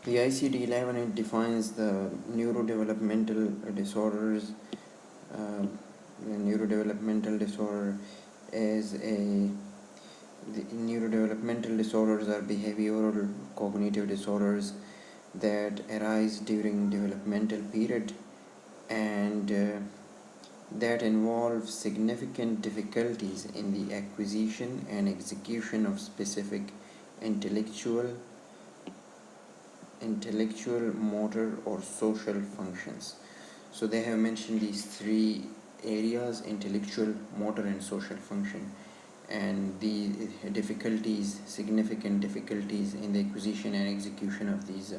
The icd11, it defines the neurodevelopmental disorders. The neurodevelopmental disorder is the neurodevelopmental disorders are behavioral cognitive disorders that arise during developmental period, and that involve significant difficulties in the acquisition and execution of specific intellectual, motor, or social functions. So they have mentioned these three areas: intellectual, motor, and social function. And the significant difficulties in the acquisition and execution of these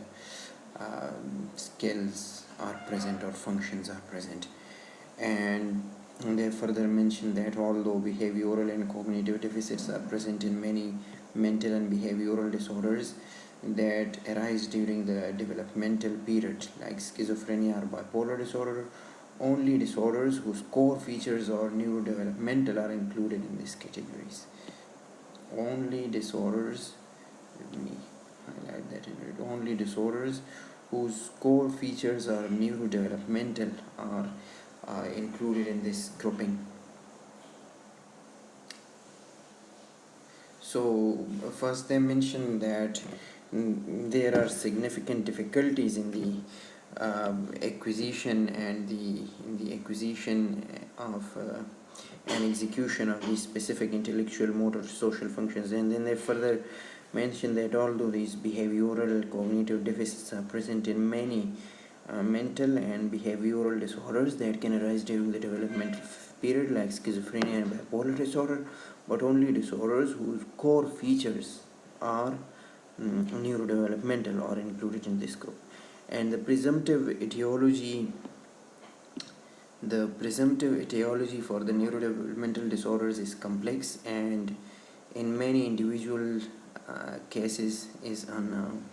skills are present, or functions are present. And they further mention that although behavioral and cognitive deficits are present in many mental and behavioral disorders that arise during the developmental period, like schizophrenia or bipolar disorder, only disorders whose core features are neurodevelopmental are included in these categories. Only disorders, let me highlight that in red, only disorders whose core features are neurodevelopmental are included in this grouping. So first they mention that there are significant difficulties in the acquisition and the acquisition of and execution of these specific intellectual, motor, social functions. And then they further mention that although these behavioral cognitive deficits are present in many mental and behavioral disorders that can arise during the developmental period, like schizophrenia and bipolar disorder, but only disorders whose core features are neurodevelopmental are included in this group. And the presumptive etiology for the neurodevelopmental disorders is complex, and in many individual cases is unknown.